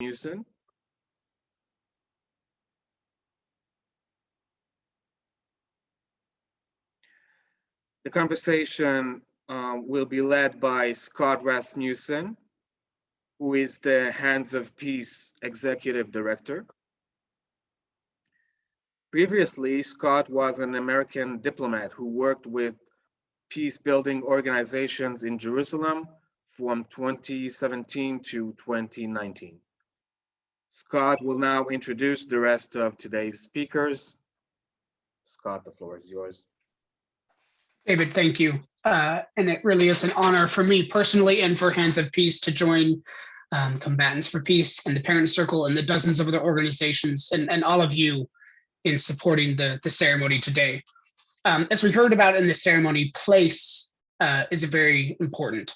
Rasmussen. The conversation will be led by Scott Rasmussen, who is the Hands of Peace Executive Director. Previously, Scott was an American diplomat who worked with peace-building organizations in Jerusalem from 2017 to 2019. Scott will now introduce the rest of today's speakers. Scott, the floor is yours. David, thank you. And it really is an honor for me personally and for Hands of Peace to join Combatants for Peace and the Parent Circle and the dozens of other organizations and all of you in supporting the ceremony today. As we heard about in the ceremony, place is very important.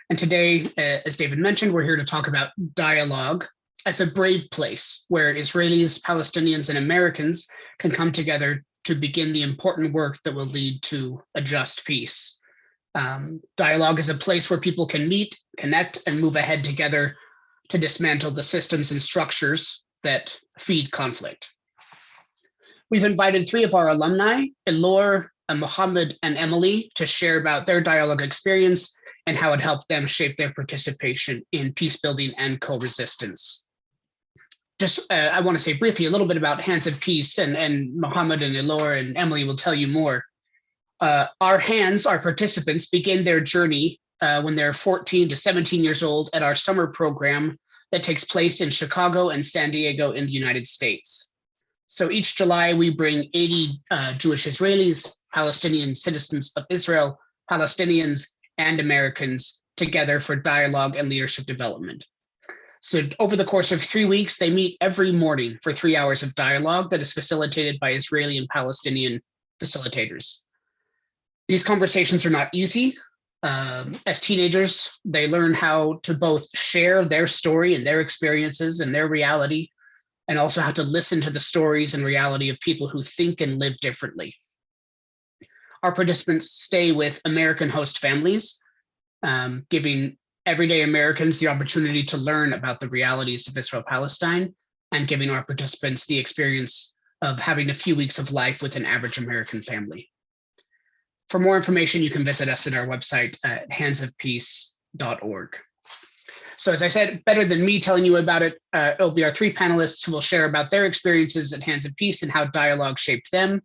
And today, as David mentioned, we're here to talk about dialogue as a brave place where Israelis, Palestinians, and Americans can come together to begin the important work that will lead to a just peace. Dialogue is a place where people can meet, connect, and move ahead together to dismantle the systems and structures that feed conflict. We've invited three of our alumni, Elor, Mohammed, and Emily, to share about their dialogue experience and how it helped them shape their participation in peace building and co-resistance. I want to say briefly a little bit about Hands of Peace, and Mohammed and Elor and Emily will tell you more. Our hands, our participants, begin their journey when they're 14 to 17 years old at our summer program that takes place in Chicago and San Diego in the United States. So each July, we bring 80 Jewish Israelis, Palestinian citizens of Israel, Palestinians, and Americans together for dialogue and leadership development. So over the course of 3 weeks, they meet every morning for 3 hours of dialogue that is facilitated by Israeli and Palestinian facilitators. These conversations are not easy. As teenagers, they learn how to both share their story and their experiences and their reality, and also how to listen to the stories and reality of people who think and live differently. Our participants stay with American host families, giving everyday Americans the opportunity to learn about the realities of Israel-Palestine and giving our participants the experience of having a few weeks of life with an average American family. For more information, you can visit us at our website at handsofpeace.org. So as I said, better than me telling you about it, it'll be our three panelists who will share about their experiences at Hands of Peace and how dialogue shaped them.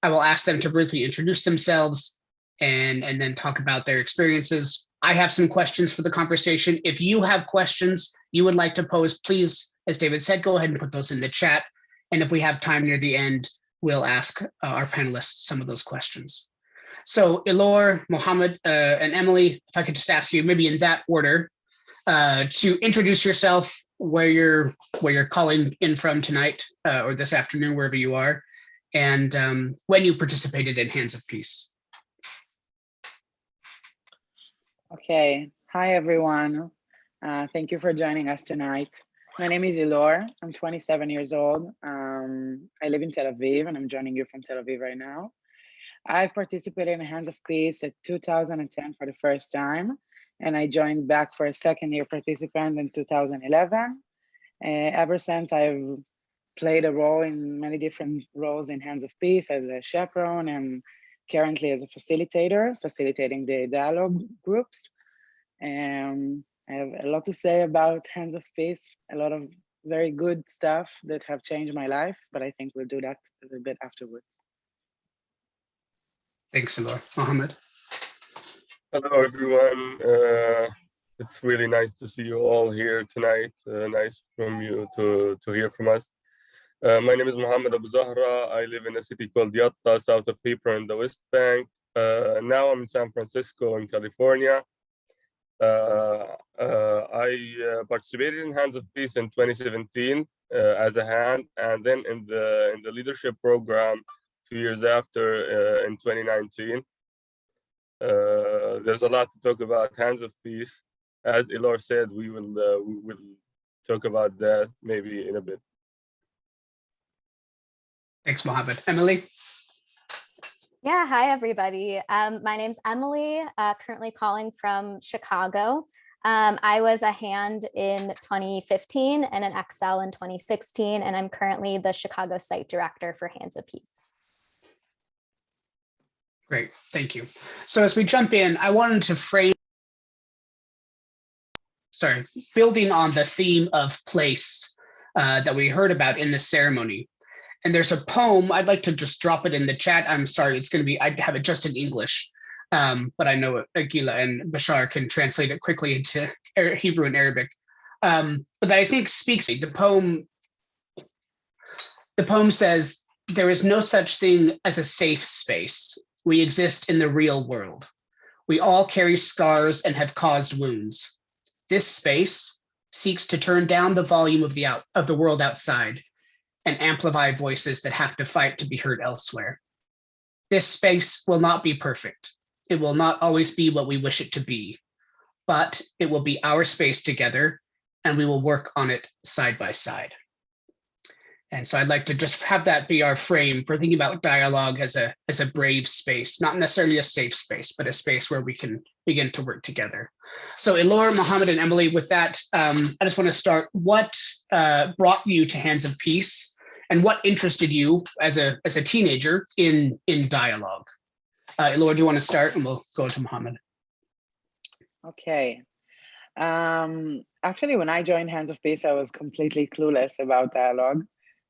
I will ask them to briefly introduce themselves and then talk about their experiences. I have some questions for the conversation. If you have questions you would like to pose, please, as David said, go ahead and put those in the chat. And if we have time near the end, we'll ask our panelists some of those questions. So Elor, Mohammed, and Emily, if I could just ask you, maybe in that order, to introduce yourself, where you're calling in from tonight or this afternoon, wherever you are, and when you participated in Hands of Peace. Okay, hi everyone. Thank you for joining us tonight. My name is Elor. I'm 27 years old. I live in Tel Aviv and I'm joining you from Tel Aviv right now. I've participated in Hands of Peace at 2010 for the first time, and I joined back for a second year participant in 2011. Ever since, I've played a role in many different roles in Hands of Peace as a chaperone and currently as a facilitator, facilitating the dialogue groups. I have a lot to say about Hands of Peace, a lot of very good stuff that have changed my life, but I think we'll do that a little bit afterwards. Thanks, Elor. Mohammed. Hello, everyone. It's really nice to see you all here tonight. Nice from you to hear from us. My name is Mohammed Abu Zahra. I live in a city called Yatta, south of Hebron in the West Bank. Now I'm in San Francisco in California. I participated in Hands of Peace in 2017 as a hand, and then in the leadership program 2 years after in 2019. There's a lot to talk about Hands of Peace. As Elor said, we will talk about that maybe in a bit. Thanks, Mohammed. Emily? Yeah, hi, everybody. My name's Emily, currently calling from Chicago. I was a hand in 2015 and an XL in 2016, and I'm currently the Chicago site director for Hands of Peace. Great, thank you. So as we jump in, I wanted to frame, building on the theme of place that we heard about in the ceremony. And there's a poem, I'd like to just drop it in the chat. I'm sorry, it's going to be, I have it just in English, but I know Agila and Bashar can translate it quickly into Hebrew and Arabic. But I think speaks, the poem says, there is no such thing as a safe space. We exist in the real world. We all carry scars and have caused wounds. This space seeks to turn down the volume of the world outside and amplify voices that have to fight to be heard elsewhere. This space will not be perfect. It will not always be what we wish it to be, but it will be our space together, and we will work on it side by side. And so I'd like to just have that be our frame for thinking about dialogue as a brave space, not necessarily a safe space, but a space where we can begin to work together. So Elor, Mohammed, and Emily, with that, I just want to start. What brought you to Hands of Peace, and what interested you as a teenager in dialogue? Elor, do you want to start, and we'll go to Mohammed? Okay. Actually, when I joined Hands of Peace, I was completely clueless about dialogue.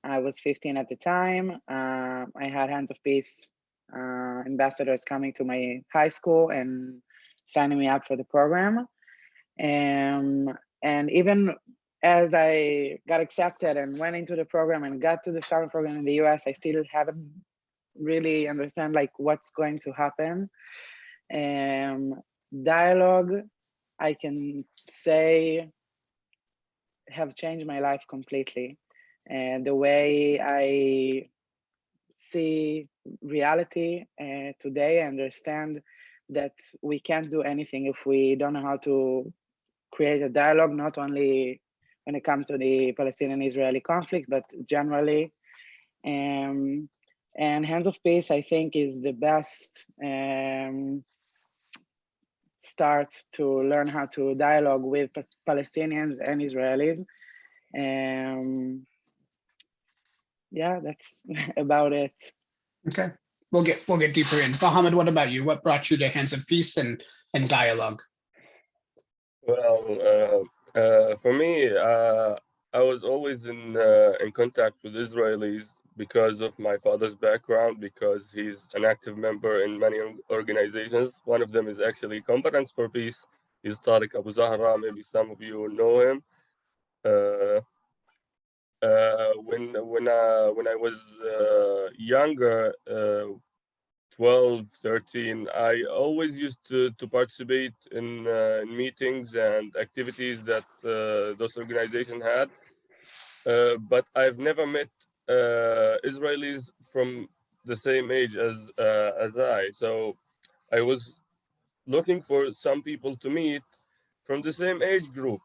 I was 15 at the time. I had Hands of Peace ambassadors coming to my high school and signing me up for the program. And even as I got accepted and went into the program and got to the summer program in the US, I still haven't really understand like what's going to happen. Dialogue, I can say, have changed my life completely. And the way I see reality today, I understand that we can't do anything if we don't know how to create a dialogue, not only when it comes to the Palestinian-Israeli conflict, but generally. And Hands of Peace, I think, is the best start to learn how to dialogue with Palestinians and Israelis. Yeah, that's about it. Okay, we'll get deeper in. Mohammed, what about you? What brought you to Hands of Peace and dialogue? Well, for me, I was always in contact with Israelis because of my father's background, because he's an active member in many organizations. One of them is actually Combatants for Peace. He's Tariq Abu Zahra. Maybe some of you know him. When I was younger, 12, 13, I always used to participate in meetings and activities that those organizations had. But I've never met Israelis from the same age as I. So I was looking for some people to meet from the same age group.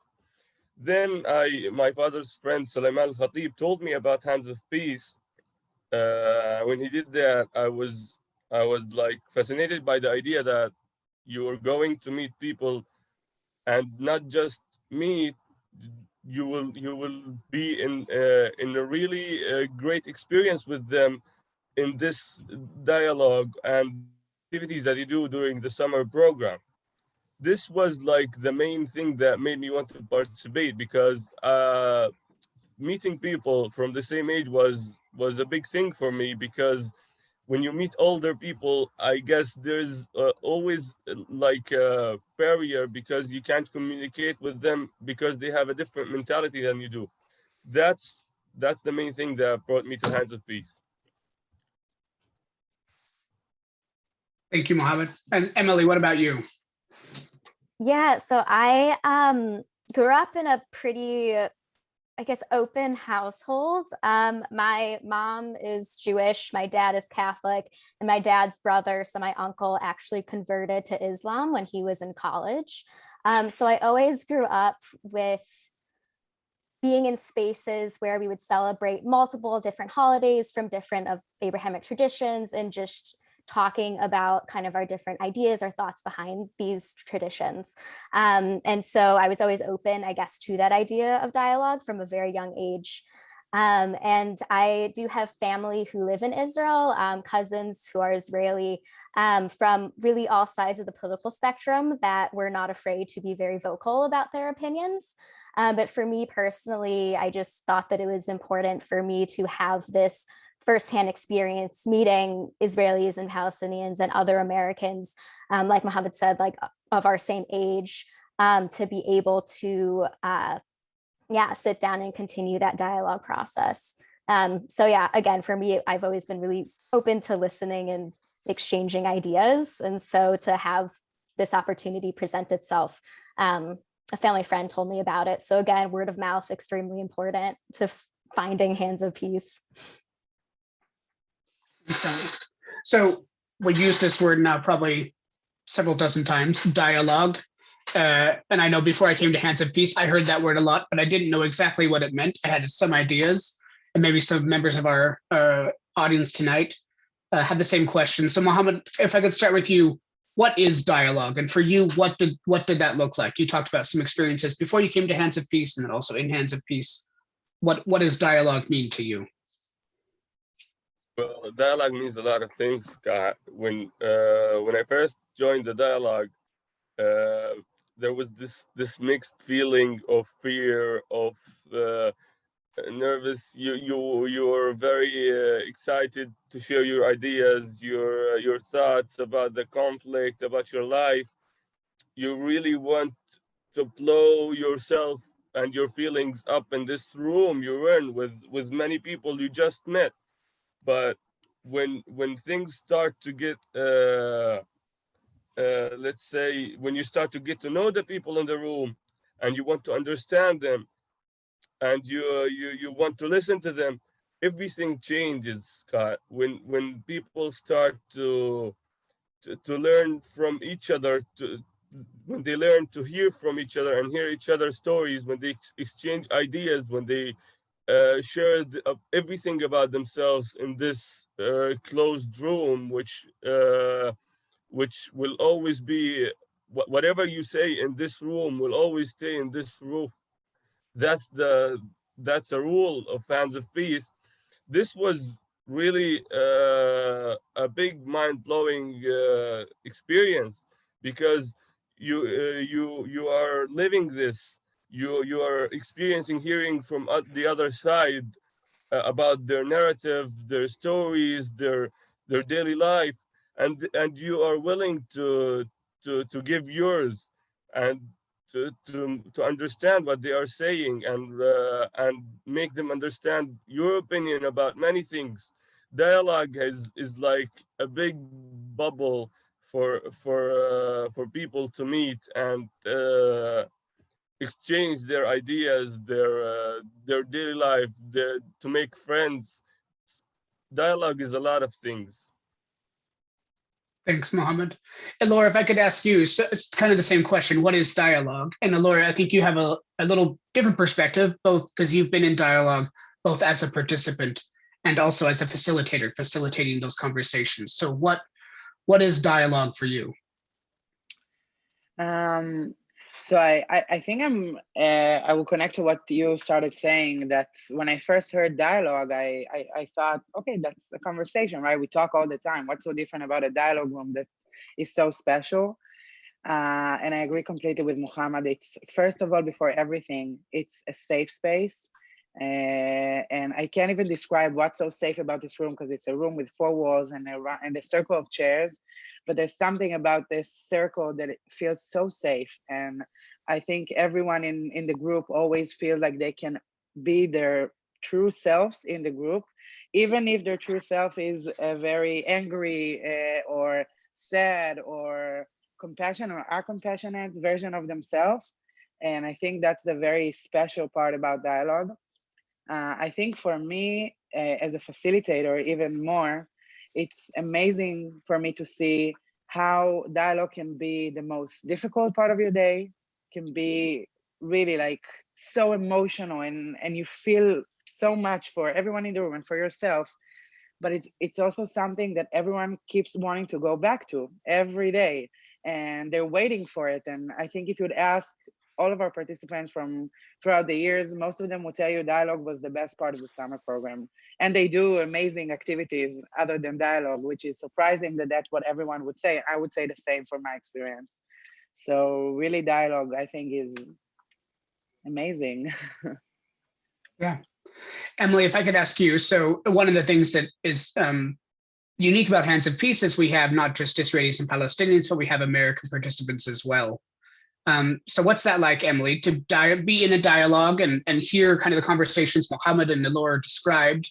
Then my father's friend Sulaiman Al-Khatib told me about Hands of Peace. When he did that, I was like fascinated by the idea that you are going to meet people, and not just meet. You will be in a really great experience with them in this dialogue and activities that you do during the summer program. This was like the main thing that made me want to participate, because meeting people from the same age was a big thing for me, because when you meet older people, I guess there's always like a barrier, because you can't communicate with them because they have a different mentality than you do. That's the main thing that brought me to Hands of Peace. Thank you, Mohammed. And Emily, what about you? Yeah, so I grew up in a pretty, I guess, open household. My mom is Jewish, my dad is Catholic, and my dad's brother, so my uncle, actually converted to Islam when he was in college. So I always grew up with being in spaces where we would celebrate multiple different holidays from different of Abrahamic traditions, and just talking about kind of our different ideas or thoughts behind these traditions. And so I was always open, I guess, to that idea of dialogue from a very young age. And I do have family who live in Israel, cousins who are Israeli, from really all sides of the political spectrum that were not afraid to be very vocal about their opinions. But for me personally, I just thought that it was important for me to have this firsthand experience meeting Israelis and Palestinians and other Americans, like Mohammed said, like of our same age, to be able to sit down and continue that dialogue process. So yeah, again, for me, I've always been really open to listening and exchanging ideas. And so to have this opportunity present itself, a family friend told me about it. So again, word of mouth, extremely important to finding hands of peace. So we use this word now probably several dozen times, dialogue. And I know before I came to Hands of Peace, I heard that word a lot, but I didn't know exactly what it meant. I had some ideas, and maybe some members of our audience tonight had the same question. So Mohammed, if I could start with you, what is dialogue? And for you, what did that look like? You talked about some experiences before you came to Hands of Peace, and then also in Hands of Peace. What does dialogue mean to you? Well, dialogue means a lot of things, Scott. When I first joined the dialogue, there was this mixed feeling of fear, of nervous. You were very excited to share your ideas, your thoughts about the conflict, about your life. You really want to blow yourself and your feelings up in this room you're in with many people you just met. But when things start to get let's say, when you start to get to know the people in the room and you want to understand them and you want to listen to them, everything changes, Scott. When people start to learn from each other, when they learn to hear from each other and hear each other's stories, when they exchange ideas, when they share everything about themselves in this closed room, which will always be, whatever you say in this room will always stay in this room. That's a rule of Hands of Peace. This was really a big mind-blowing experience, because you are living this. You are experiencing, hearing from the other side about their narrative, their stories, their daily life, and you are willing to give yours, and to understand what they are saying, and make them understand your opinion about many things. Dialogue is like a big bubble for people to meet and exchange their ideas, their daily life, to make friends. Dialogue is a lot of things. Thanks, Mohammed. And Laura, if I could ask you, so it's kind of the same question. What is dialogue? And Laura, I think you have a little different perspective, both because you've been in dialogue, both as a participant and also as a facilitator, facilitating those conversations. So what is dialogue for you? So I think I will connect to what you started saying, that when I first heard dialogue, I thought, okay, that's a conversation, right? We talk all the time. What's so different about a dialogue room that is so special? And I agree completely with Muhammad. It's, first of all, before everything, it's a safe space. And I can't even describe what's so safe about this room, because it's a room with 4 walls and a circle of chairs. But there's something about this circle that it feels so safe. And I think everyone in the group always feels like they can be their true selves in the group, even if their true self is a very angry or sad or compassionate or compassionate version of themselves. And I think that's the very special part about dialogue. I think for me, as a facilitator, even more, it's amazing for me to see how dialogue can be the most difficult part of your day, can be really like so emotional, and you feel so much for everyone in the room and for yourself. but it's also something that everyone keeps wanting to go back to every day, and they're waiting for it. And I think if you'd ask all of our participants from throughout the years, most of them will tell you dialogue was the best part of the summer program. And they do amazing activities other than dialogue, which is surprising that that's what everyone would say. I would say the same from my experience. So really dialogue, I think, is amazing. Yeah. Emily, if I could ask you, so one of the things that is unique about Hands of Peace is we have not just Israelis and Palestinians, but we have American participants as well. So what's that like, Emily, to be in a dialogue and hear kind of the conversations Mohammed and Nilor described,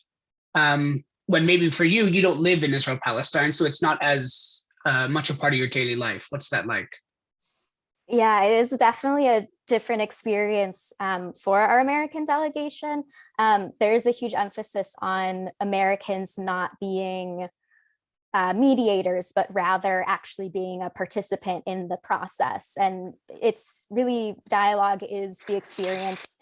when maybe for you, you don't live in Israel, Palestine, so it's not as much a part of your daily life. What's that like? Yeah, it is definitely a different experience for our American delegation. There is a huge emphasis on Americans not being mediators, but rather actually being a participant in the process. And it's really, dialogue is the experience,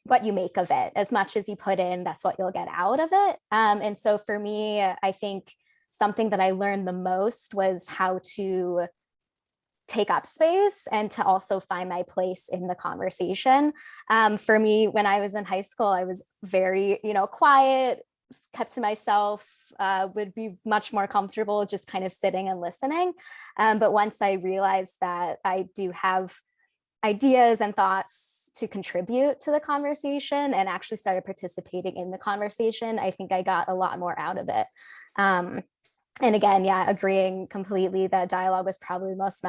what you make of it. As much as you put in, that's what you'll get out of it. And so for me, I think something that I learned the most was how to take up space and to also find my place in the conversation. For me, when I was in high school, I was very, quiet, kept to myself, would be much more comfortable just kind of sitting and listening. But once I realized that I do have ideas and thoughts to contribute to the conversation and actually started participating in the conversation, I think I got a lot more out of it. And again, yeah, agreeing completely that dialogue was probably the most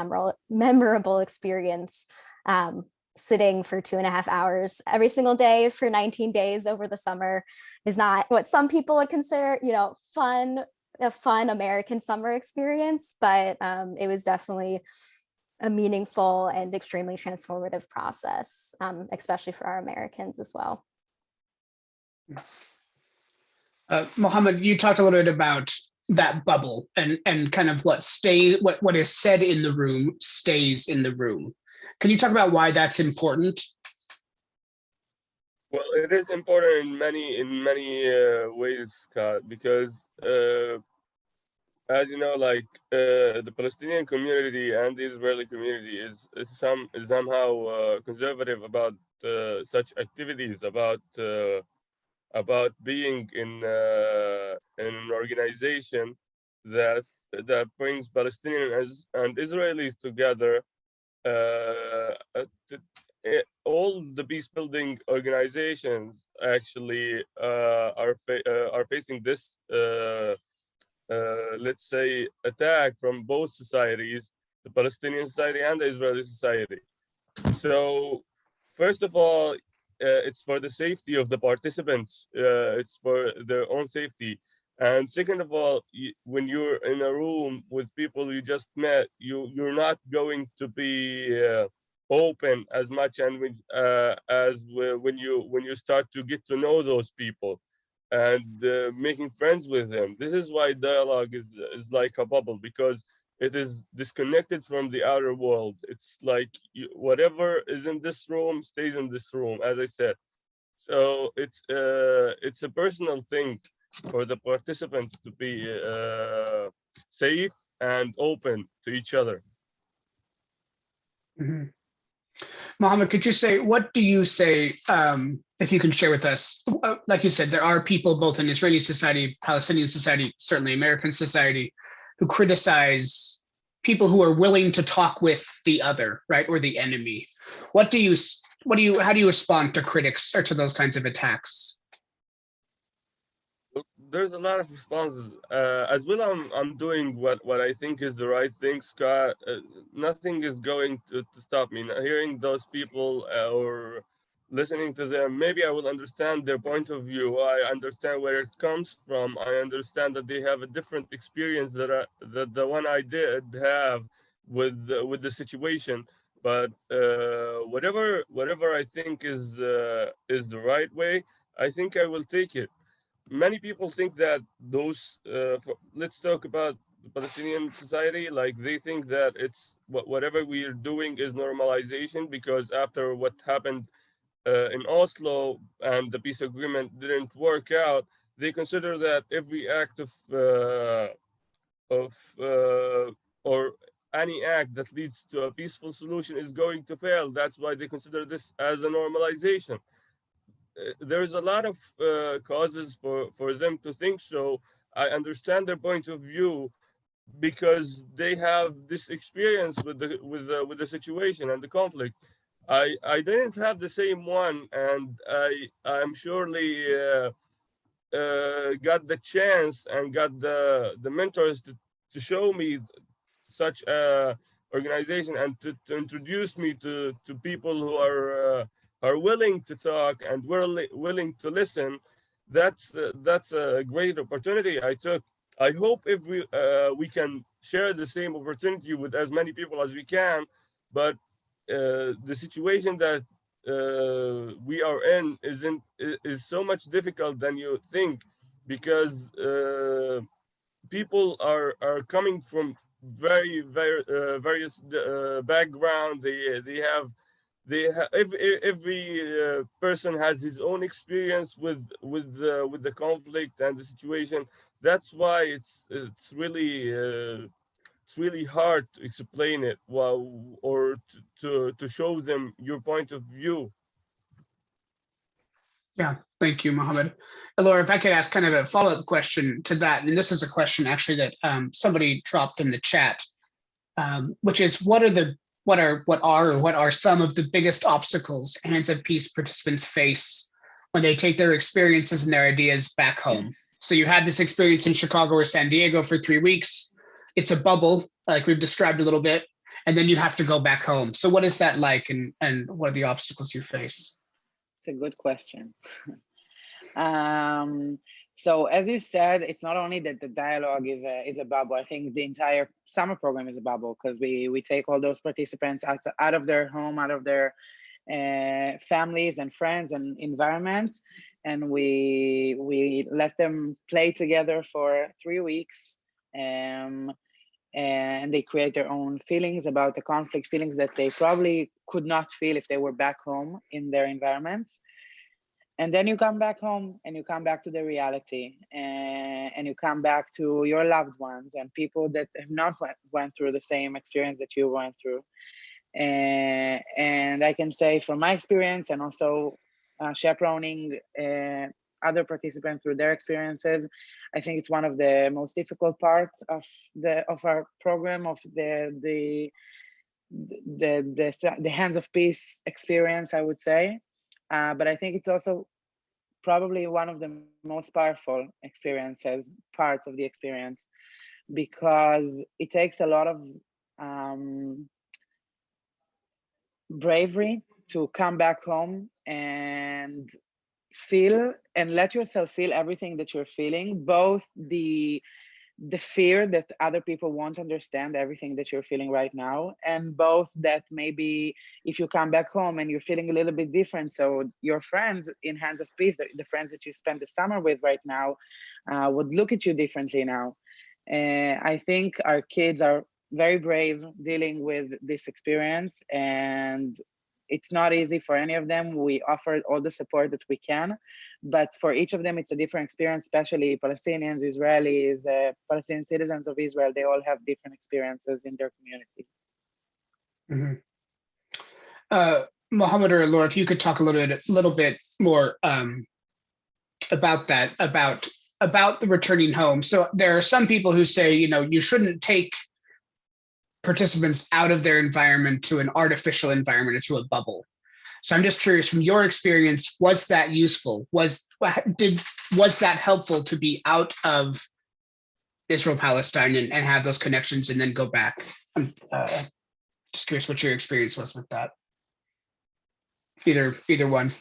memorable experience. Sitting for 2.5 hours every single day for 19 days over the summer is not what some people would consider, a fun American summer experience, but it was definitely a meaningful and extremely transformative process, especially for our Americans as well. Mohammed, you talked a little bit about that bubble and kind of what is said in the room stays in the room. Can you talk about why that's important? Well, it is important in many ways, Scott, because as you know, the Palestinian community and the Israeli community is somehow conservative about such activities, about being in an organization that brings Palestinians and Israelis together. All the peace building organizations actually are facing this let's say attack from both societies, the Palestinian society and the Israeli society. So first of all, it's for the safety of the participants, it's for their own safety. And second of all, when you're in a room with people you just met, you're not going to be open as much, and when you start to get to know those people and making friends with them. This is why dialogue is like a bubble, because it is disconnected from the outer world. It's like whatever is in this room stays in this room, as I said. So it's a personal thing for the participants to be safe and open to each other. Mm-hmm. Mohammed, what do you say, if you can share with us, like you said, there are people both in Israeli society, Palestinian society, certainly American society, who criticize people who are willing to talk with the other, right, or the enemy. How do you respond to critics or to those kinds of attacks? There's a lot of responses. As well, I'm doing what I think is the right thing, Scott. Nothing is going to stop me. Hearing those people or listening to them, maybe I will understand their point of view. I understand where it comes from. I understand that they have a different experience that the one I did have with the situation. But whatever I think is the right way, I think I will take it. Many people think that those let's talk about the Palestinian society, like they think that it's whatever we are doing is normalization, because after what happened in Oslo and the peace agreement didn't work out, they consider that every act of or any act that leads to a peaceful solution is going to fail. That's why they consider this as a normalization. There's a lot of causes for them to think so. I understand their point of view because they have this experience with the situation and the conflict. I didn't have the same one, and I'm surely got the chance and got the mentors to show me such a organization and to introduce me to people who are willing to talk and willing to listen. That's a great opportunity I took. I hope if we can share the same opportunity with as many people as we can, but the situation that we are in is so much difficult than you think, because people are coming from very various background. Every person has his own experience with the conflict and the situation. That's why it's really hard to explain it, well, or to show them your point of view. Yeah, thank you, Mohammed. Laura, if I could ask kind of a follow-up question to that, and this is a question actually that somebody dropped in the chat, which is what are some of the biggest obstacles Hands of Peace participants face when they take their experiences and their ideas back home? So you had this experience in Chicago or San Diego for 3 weeks. It's a bubble, like we've described a little bit, and then you have to go back home. So what is that like, and what are the obstacles you face? It's a good question. So as you said, it's not only that the dialogue is a bubble. I think the entire summer program is a bubble, because we take all those participants out of their home, out of their families and friends and environments, and we let them play together for 3 weeks. And they create their own feelings about the conflict, feelings that they probably could not feel if they were back home in their environments. And then you come back home and you come back to the reality, and you come back to your loved ones and people that have not went through the same experience that you went through. And I can say from my experience, and also chaperoning other participants through their experiences, I think it's one of the most difficult parts of our program, of the Hands of Peace experience, I would say. But I think it's also probably one of the most powerful parts of the experience, because it takes a lot of bravery to come back home and feel and let yourself feel everything that you're feeling, both the fear that other people won't understand everything that you're feeling right now, and both that maybe if you come back home and you're feeling a little bit different, so your friends in Hands of Peace, the friends that you spend the summer with right now, would look at you differently now. I think our kids are very brave dealing with this experience, and it's not easy for any of them. We offer all the support that we can, but for each of them, it's a different experience, especially Palestinians, Israelis, Palestinian citizens of Israel. They all have different experiences in their communities. Mm-hmm. Mohammed or Laura, if you could talk a little bit more about that, about the returning home. So there are some people who say, you shouldn't take participants out of their environment to an artificial environment or to a bubble. So I'm just curious, from your experience, was that useful? Was that helpful to be out of Israel, Palestine, and have those connections and then go back? I'm just curious what your experience was with that. Either one.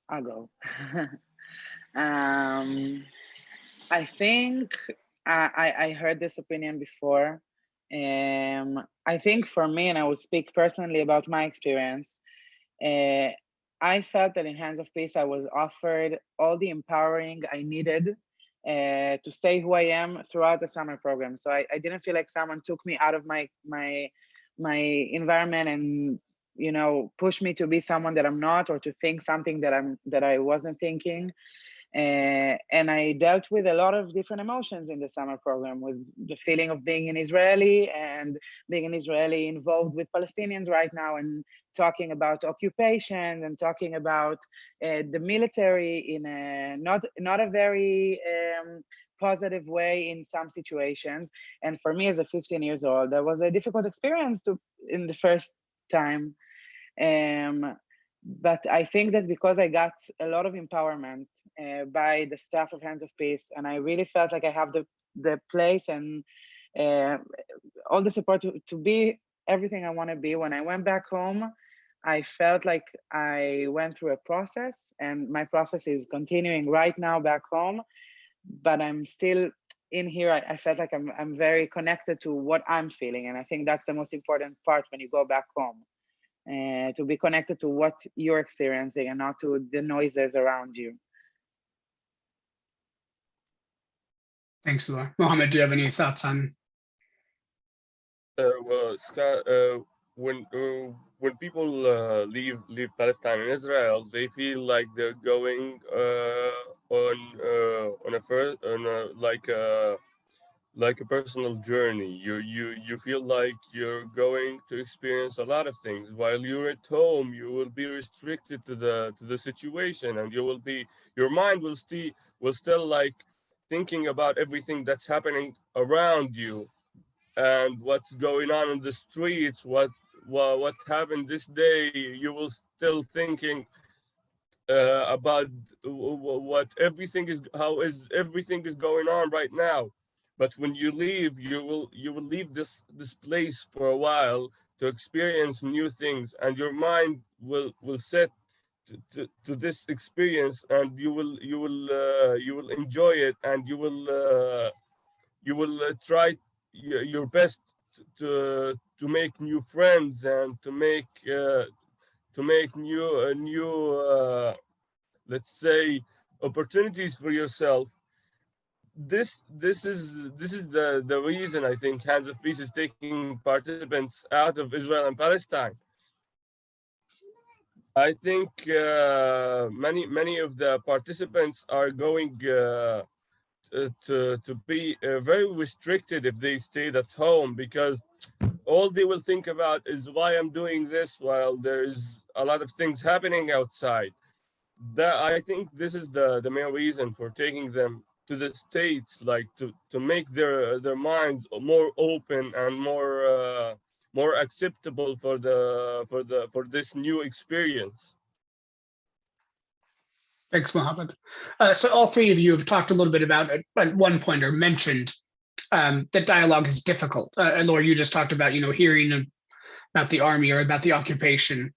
I'll go. I think I heard this opinion before. I think for me, and I will speak personally about my experience, I felt that in Hands of Peace, I was offered all the empowering I needed to stay who I am throughout the summer program. So I didn't feel like someone took me out of my environment and push me to be someone that I'm not, or to think something that I wasn't thinking. And I dealt with a lot of different emotions in the summer program, with the feeling of being an Israeli, and being an Israeli involved with Palestinians right now, and talking about occupation, and talking about the military in a not a very positive way in some situations. And for me, as a 15 years old, that was a difficult experience in the first time. But I think that because I got a lot of empowerment by the staff of Hands of Peace, and I really felt like I have the place and all the support to be everything I want to be. When I went back home, I felt like I went through a process, and my process is continuing right now back home, but I'm still in here. I felt like I'm very connected to what I'm feeling. And I think that's the most important part when you go back home. To be connected to what you're experiencing, and not to the noises around you. Thanks, Laura. Mohammed, do you have any thoughts on? Well, Scott, when people leave Palestine and Israel, they feel like they're going on like a personal journey. You feel like you're going to experience a lot of things. While you're at home, you will be restricted to the situation, and your mind will still like thinking about everything that's happening around you, and what's going on in the streets, what happened this day. You will still thinking about what everything is, how is everything is going on right now. But when you leave, you will leave this place for a while to experience new things, and your mind will set to this experience, and you will enjoy it, and you will try your best to make new friends, and to make new let's say opportunities for yourself. This is the reason I think Hands of Peace is taking participants out of Israel and Palestine. I think many of the participants are going to be very restricted if they stayed at home, because all they will think about is why I'm doing this while there's a lot of things happening outside. That, I think this is the main reason for taking them to the States, like to make their minds more open and more acceptable for this new experience. Thanks, Mohammed. So all three of you have talked a little bit about it at one point, or mentioned that dialogue is difficult. And Laura, you just talked about, hearing about the army or about the occupation.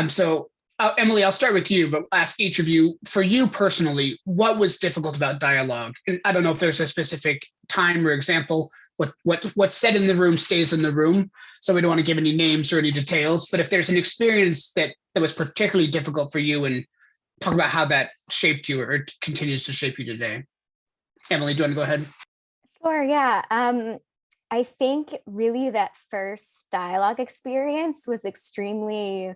So Emily, I'll start with you, but ask each of you, for you personally, what was difficult about dialogue? And I don't know if there's a specific time or example. What's said in the room stays in the room. So we don't want to give any names or any details, but if there's an experience that was particularly difficult for you, and talk about how that shaped you or continues to shape you today. Emily, do you want to go ahead? Sure, yeah. I think really that first dialogue experience was extremely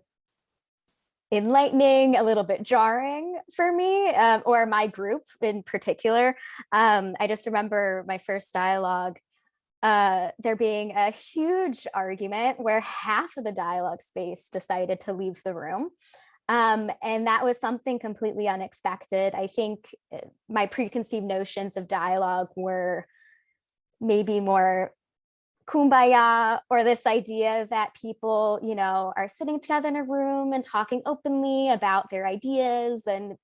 enlightening, a little bit jarring for me, or my group in particular. I just remember my first dialogue, there being a huge argument where half of the dialogue space decided to leave the room. And that was something completely unexpected. I think my preconceived notions of dialogue were maybe more kumbaya, or this idea that people, are sitting together in a room and talking openly about their ideas, and,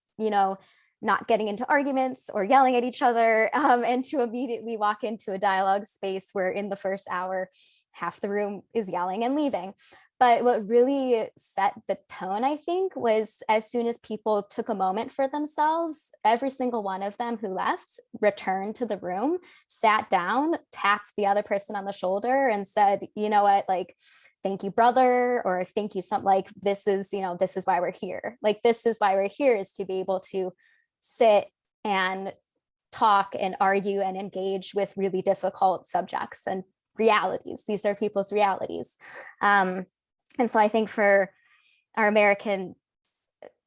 not getting into arguments or yelling at each other, and to immediately walk into a dialogue space where in the first hour, half the room is yelling and leaving. But what really set the tone, I think, was as soon as people took a moment for themselves, every single one of them who left returned to the room, sat down, tapped the other person on the shoulder and said, you know what, like, thank you, brother, or thank you, something like, this is why we're here. Like, this is why we're here, is to be able to sit and talk and argue and engage with really difficult subjects and realities. These are people's realities. And so I think for our American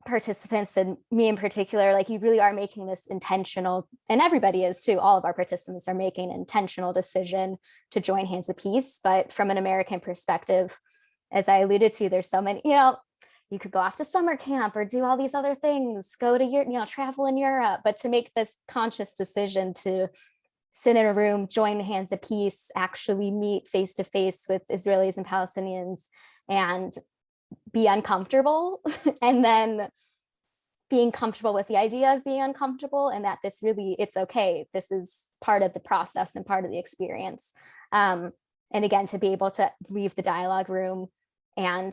participants, and me in particular, like, you really are making this intentional, and everybody is too, all of our participants are making an intentional decision to join Hands of Peace. But from an American perspective, as I alluded to, there's so many, you could go off to summer camp or do all these other things, go to your, travel in Europe, but to make this conscious decision to sit in a room, join the Hands of Peace, actually meet face to face with Israelis and Palestinians, and be uncomfortable, and then being comfortable with the idea of being uncomfortable, and that this really, it's okay. This is part of the process and part of the experience. And again, to be able to leave the dialogue room and,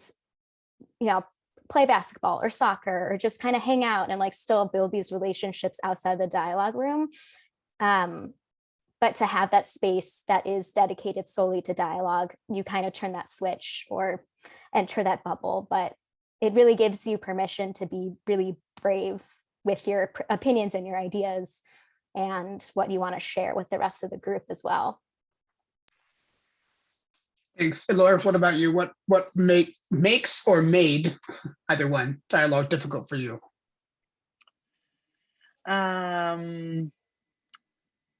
play basketball or soccer, or just kind of hang out and like still build these relationships outside the dialogue room. But to have that space that is dedicated solely to dialogue, you kind of turn that switch or enter that bubble. But it really gives you permission to be really brave with your opinions and your ideas and what you want to share with the rest of the group as well. Thanks. Laura, what about you? What makes or made, either one, dialogue difficult for you?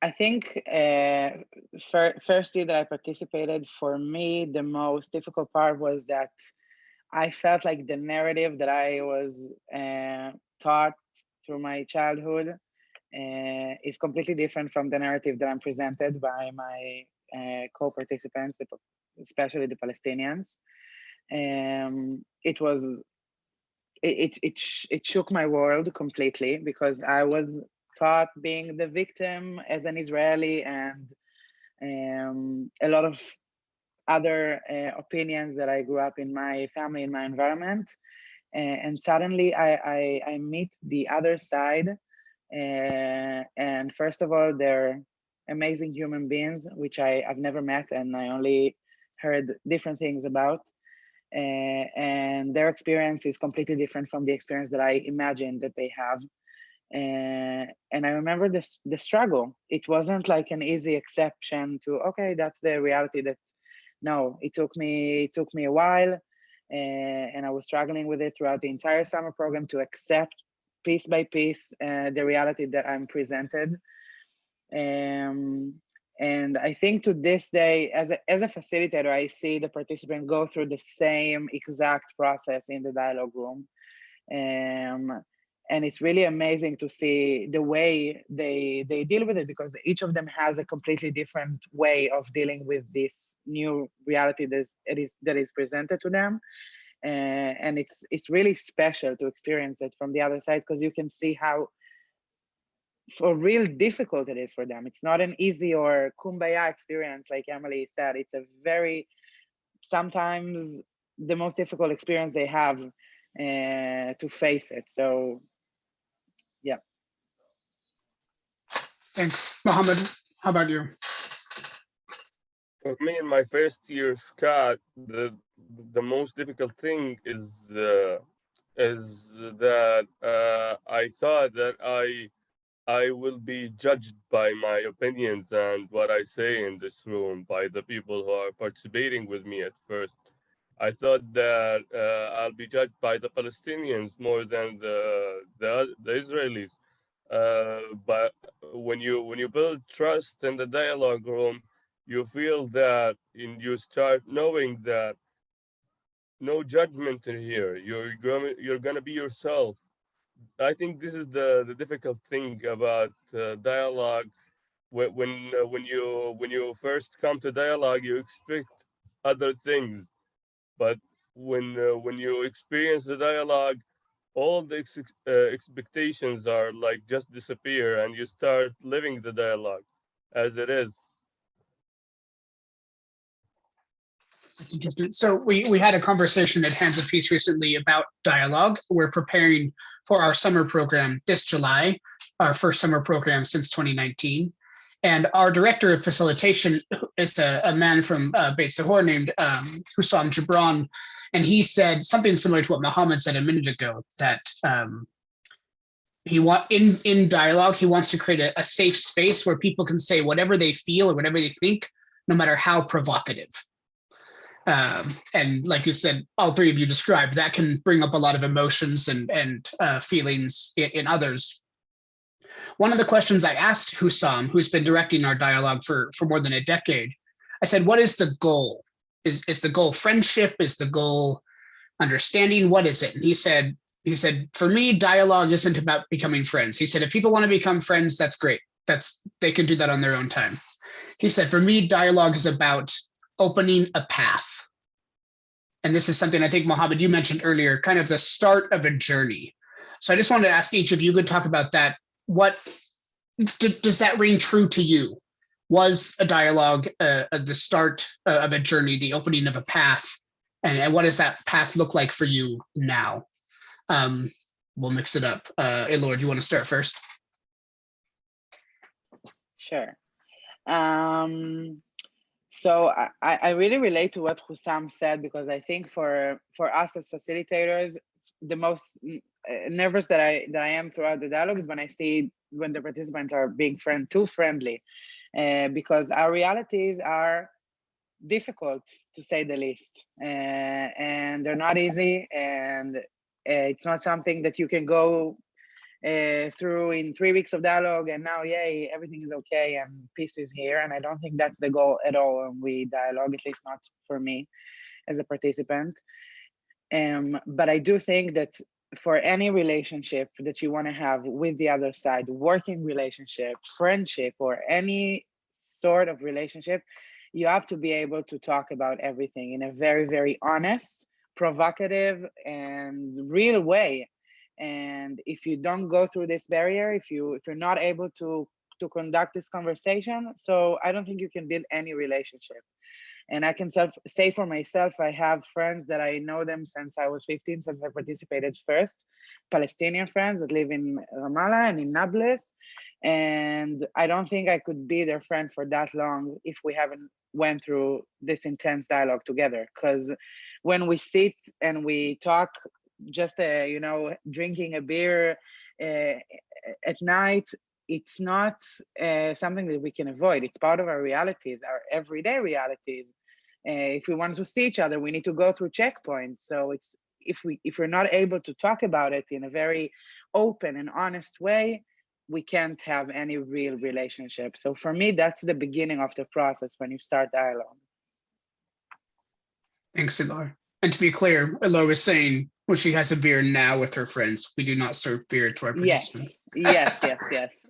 I think firstly that I participated, for me, the most difficult part was that I felt like the narrative that I was taught through my childhood is completely different from the narrative that I'm presented by my co-participants, especially the Palestinians. It shook my world completely, because I was taught being the victim as an Israeli, and a lot of other opinions that I grew up in my family, in my environment. And suddenly I meet the other side. And first of all, they're amazing human beings, which I've never met, and I only heard different things about. And their experience is completely different from the experience that I imagined that they have. And I remember the struggle. It wasn't like an easy exception to, okay, that's the reality. No, it took me a while, and I was struggling with it throughout the entire summer program to accept piece by piece the reality that I'm presented. And I think to this day, as a facilitator, I see the participant go through the same exact process in the dialogue room. And it's really amazing to see the way they deal with it, because each of them has a completely different way of dealing with this new reality that is presented to them. And it's really special to experience it from the other side, because you can see how for real difficult it is for them. It's not an easy or kumbaya experience, like Emily said. It's a very, sometimes the most difficult experience they have to face it. So, yeah. Thanks. Mohammed, how about you? For me, in my first year, Scott, the most difficult thing is that I thought that I will be judged by my opinions and what I say in this room by the people who are participating with me at first. I thought that I'll be judged by the Palestinians more than the Israelis. But when you build trust in the dialogue room, you feel that, and you start knowing that no judgment in here. You're gonna be yourself. I think this is the difficult thing about dialogue. When you first come to dialogue, you expect other things, but when you experience the dialogue, all the expectations are like just disappear, and you start living the dialogue as it is. Interesting. So we had a conversation at Hands of Peace recently about dialogue. We're preparing for our summer program this July, our first summer program since 2019. And our director of facilitation is a man from Beit Sahor named Hussam Gibran. And he said something similar to what Mohammed said a minute ago, that in dialogue, he wants to create a safe space where people can say whatever they feel or whatever they think, no matter how provocative. And like you said, all three of you described, that can bring up a lot of emotions and feelings in others. One of the questions I asked Hussam, who's been directing our dialogue for more than a decade, I said, what is the goal? Is the goal friendship? Is the goal understanding? What is it? And he said, for me, dialogue isn't about becoming friends. He said, if people want to become friends, that's great. They can do that on their own time. He said, for me, dialogue is about opening a path. And this is something I think, Mohammed, you mentioned earlier, kind of the start of a journey. So I just wanted to ask each of you could talk about that. What does that ring true to you? Was a dialogue the start of a journey, the opening of a path? And what does that path look like for you now? We'll mix it up. Elor, do you want to start first? Sure. So I really relate to what Hussam said, because I think for us as facilitators, the most nervous that I am throughout the dialogue is when the participants are being too friendly, because our realities are difficult, to say the least, and they're not easy, and it's not something that you can go through in 3 weeks of dialogue and now, yay, everything is okay and peace is here. And I don't think that's the goal at all when we dialogue, at least not for me as a participant. But I do think that for any relationship that you want to have with the other side, working relationship, friendship, or any sort of relationship, you have to be able to talk about everything in a very, very honest, provocative, and real way. And if you don't go through this barrier, if you're not able to conduct this conversation, so I don't think you can build any relationship. And I can say for myself, I have friends that I know them since I was 15, since I participated first, Palestinian friends that live in Ramallah and in Nablus. And I don't think I could be their friend for that long if we haven't went through this intense dialogue together. Because when we sit and we talk, just drinking a beer at night, it's not something that we can avoid. It's part of our realities, our everyday realities. If we want to see each other, we need to go through checkpoints. So it's if we're not able to talk about it in a very open and honest way, we can't have any real relationship. So for me, that's the beginning of the process when you start dialogue. Thanks, Elor. And to be clear, Elor was saying when she has a beer now with her friends, we do not serve beer to our participants. Yes.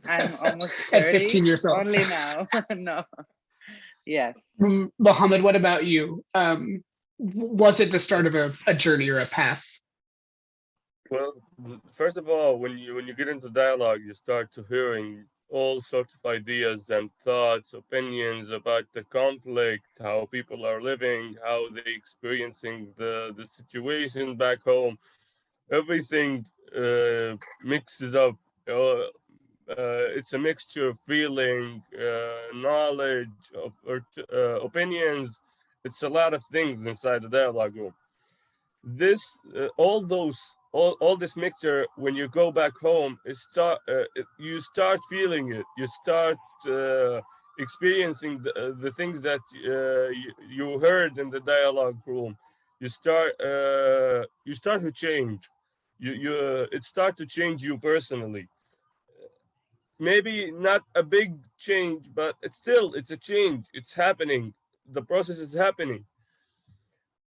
I'm almost 30. At 15 years old. Only now. No. Yes. Mohammed, what about you? Was it the start of a journey or a path? Well, first of all, when you get into dialogue, you start to hearing all sorts of ideas and thoughts, opinions about the conflict, how people are living, how they experiencing the situation back home. Everything mixes up. It's a mixture of feeling, knowledge, opinions. It's a lot of things inside the dialogue room. All this mixture, when you go back home, you start feeling it. You start experiencing the things that you heard in the dialogue room. You start to change. It starts to change you personally. Maybe not a big change, but it's a change. It's happening. The process is happening.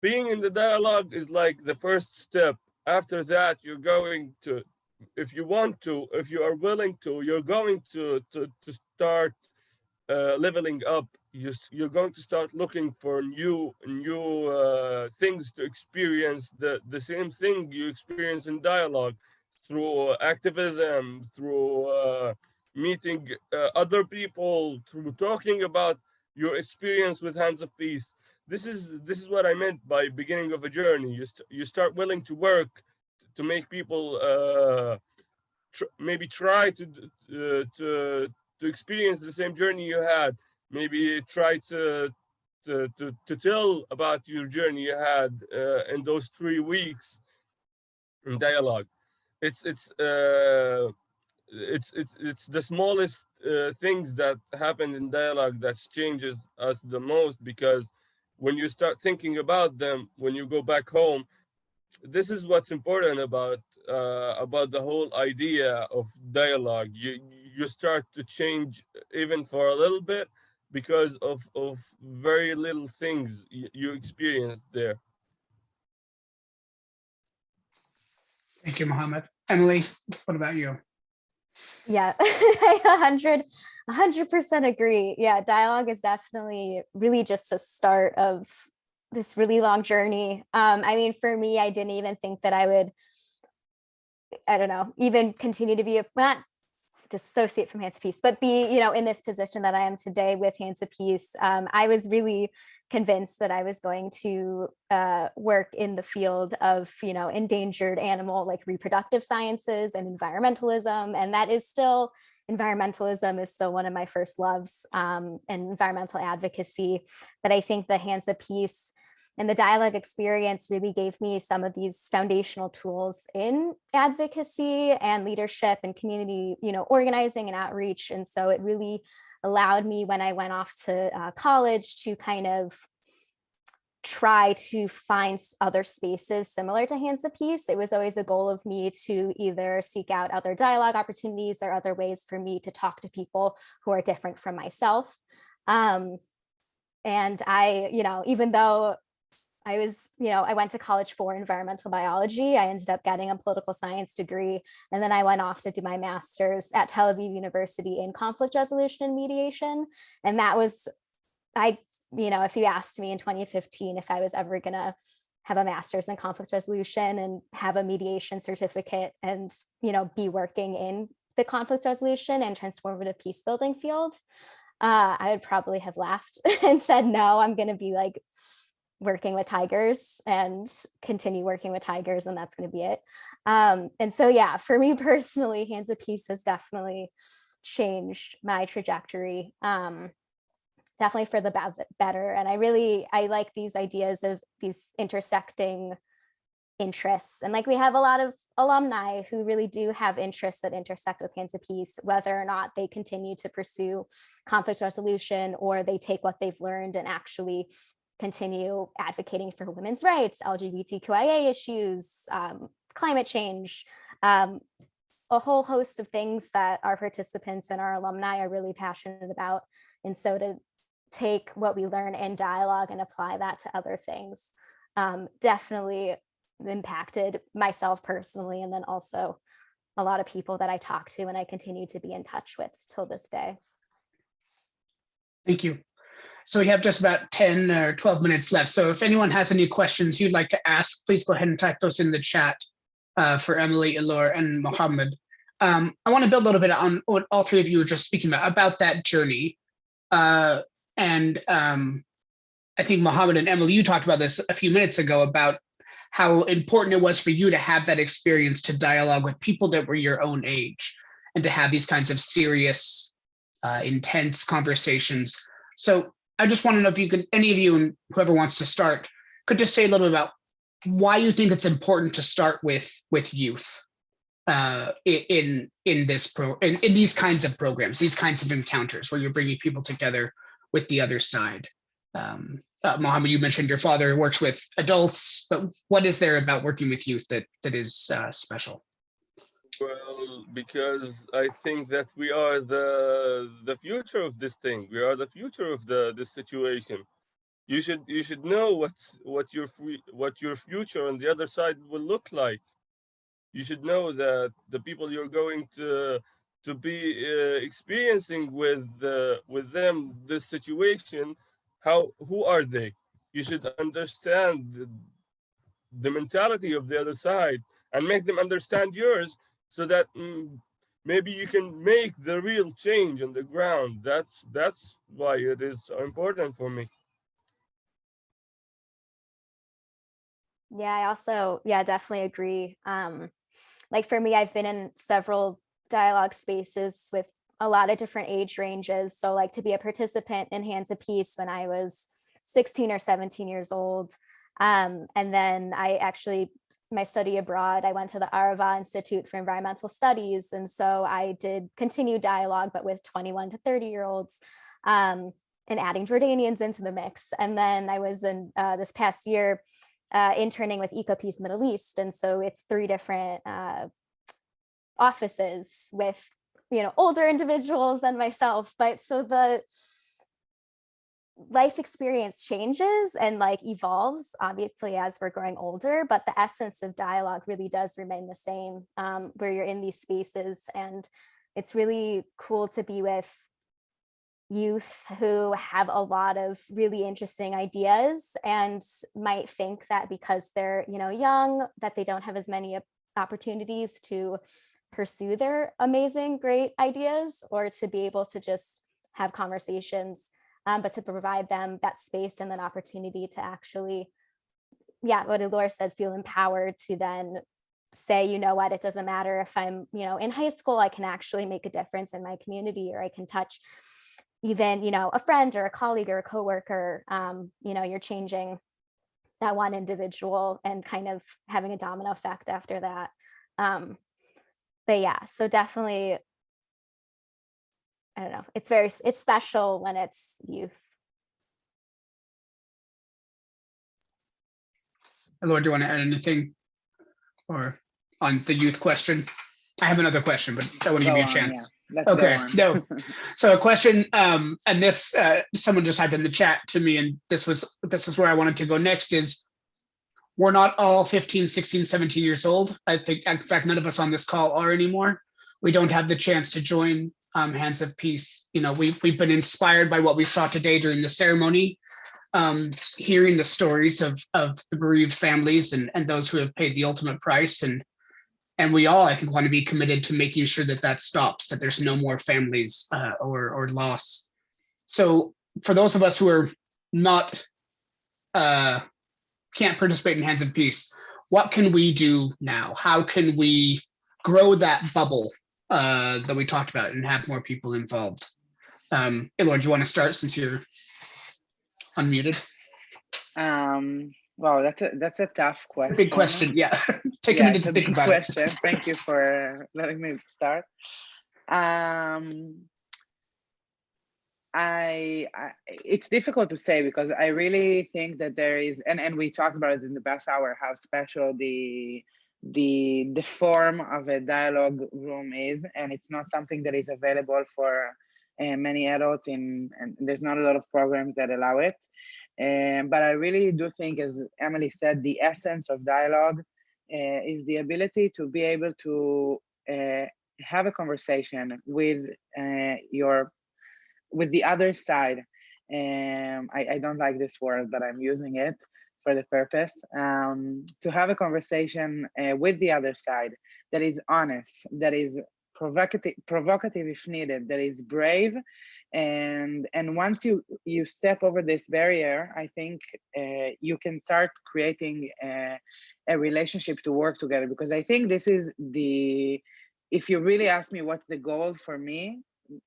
Being in the dialogue is like the first step. After that, you're going to, if you want to, if you are willing to, you're going to start leveling up. You're going to start looking for new things to experience, the same thing you experience in dialogue, through activism, through meeting other people, through talking about your experience with Hands of Peace. This is what I meant by beginning of a journey. You start willing to work to make people maybe try to experience the same journey you had. Maybe try to tell about your journey you had in those 3 weeks in dialogue. It's the smallest things that happen in dialogue that changes us the most, because when you start thinking about them, when you go back home, this is what's important about the whole idea of dialogue. You start to change even for a little bit because of very little things you experienced there. Thank you, Mohammed. Emily, what about you? Yeah, I 100% agree. Yeah, dialogue is definitely really just a start of this really long journey. I mean, for me, I didn't even think that I would, I don't know, even continue to be not dissociate from Hands of Peace, but be, in this position that I am today with Hands of Peace. I was really convinced that I was going to work in the field of, endangered animal, like reproductive sciences and environmentalism. And that is still, environmentalism is still one of my first loves, and environmental advocacy. But I think the Hands of Peace and the dialogue experience really gave me some of these foundational tools in advocacy and leadership and community, organizing and outreach. And so it really allowed me, when I went off to college, to kind of try to find other spaces similar to Hands of Peace. It was always a goal of me to either seek out other dialogue opportunities or other ways for me to talk to people who are different from myself. And I, even though I went to college for environmental biology, I ended up getting a political science degree. And then I went off to do my master's at Tel Aviv University in conflict resolution and mediation. And that was, if you asked me in 2015 if I was ever going to have a master's in conflict resolution and have a mediation certificate and, be working in the conflict resolution and transformative peace building field, I would probably have laughed and said, no, I'm going to be like working with tigers and continue working with tigers, and that's going to be it. And so, yeah, for me personally, Hands of Peace has definitely changed my trajectory, definitely for the better. And I like these ideas of these intersecting interests. And like, we have a lot of alumni who really do have interests that intersect with Hands of Peace, whether or not they continue to pursue conflict resolution or they take what they've learned and actually continue advocating for women's rights, LGBTQIA issues, climate change, a whole host of things that our participants and our alumni are really passionate about. And so to take what we learn in dialogue and apply that to other things definitely impacted myself personally, and then also a lot of people that I talk to and I continue to be in touch with till this day. Thank you. So we have just about 10 or 12 minutes left. So if anyone has any questions you'd like to ask, please go ahead and type those in the chat for Emily, Elor, and Mohammed. I want to build a little bit on what all three of you were just speaking about that journey. I think Mohammed and Emily, you talked about this a few minutes ago about how important it was for you to have that experience to dialogue with people that were your own age and to have these kinds of serious, intense conversations. So I just want to know if you could, any of you and whoever wants to start, could just say a little bit about why you think it's important to start with youth in these kinds of programs, these kinds of encounters where you're bringing people together with the other side. Mohammed, you mentioned your father works with adults, but what is there about working with youth that is special? Well, because I think that we are the future of this thing. We are the future of this situation. You should know what your future on the other side will look like. You should know that the people you're going to be experiencing with them this situation, who are they? You should understand the mentality of the other side and make them understand yours, so that maybe you can make the real change on the ground. That's why it is so important for me. Yeah, I also, definitely agree. Like for me, I've been in several dialogue spaces with a lot of different age ranges. So like to be a participant in Hands of Peace when I was 16 or 17 years old. And then my study abroad, I went to the Arava Institute for Environmental Studies. And so I did continue dialogue, but with 21 to 30-year-olds. and adding Jordanians into the mix. And then I was in this past year interning with EcoPeace Middle East. And so it's 3 different offices with, older individuals than myself. But so the life experience changes and like evolves obviously as we're growing older, but the essence of dialogue really does remain the same, where you're in these spaces. And it's really cool to be with youth who have a lot of really interesting ideas and might think that because they're young, that they don't have as many opportunities to pursue their amazing great ideas, or to be able to just have conversations, but to provide them that space and that opportunity to actually, what Elora said, feel empowered to then say, you know what, it doesn't matter if I'm in high school, I can actually make a difference in my community, or I can touch even a friend or a colleague or a coworker. You're changing that one individual and kind of having a domino effect after that. But yeah, so definitely, I don't know, it's special when it's youth. Elora, do you want to add anything or on the youth question? I have another question, but I want to give you a chance. Yeah. Okay, no. So a question, and this someone just typed in the chat to me, and this is where I wanted to go next, is we're not all 15, 16, 17 years old. I think, in fact, none of us on this call are anymore. We don't have the chance to join Hands of Peace. We've been inspired by what we saw today during the ceremony, hearing the stories of the bereaved families and those who have paid the ultimate price. And we all, I think, want to be committed to making sure that stops, that there's no more families or loss. So for those of us who are not, can't participate in Hands of Peace, what can we do now? How can we grow that bubble that we talked about and have more people involved? Elora, do you want to start since you're unmuted? Wow, that's a tough question. Big question, yeah. Take a minute to think about it. Thank you for letting me start. It's difficult to say, because I really think that there is, and we talked about it in the past hour, how special the form of a dialogue room is, and it's not something that is available for many adults, and there's not a lot of programs that allow it. But I really do think, as Emily said, the essence of dialogue is the ability to be able to have a conversation with the other side. I don't like this word, but I'm using it for the purpose, to have a conversation with the other side that is honest, that is provocative if needed, that is brave. And once you step over this barrier, I think you can start creating a relationship to work together. Because I think this is if you really ask me what's the goal for me,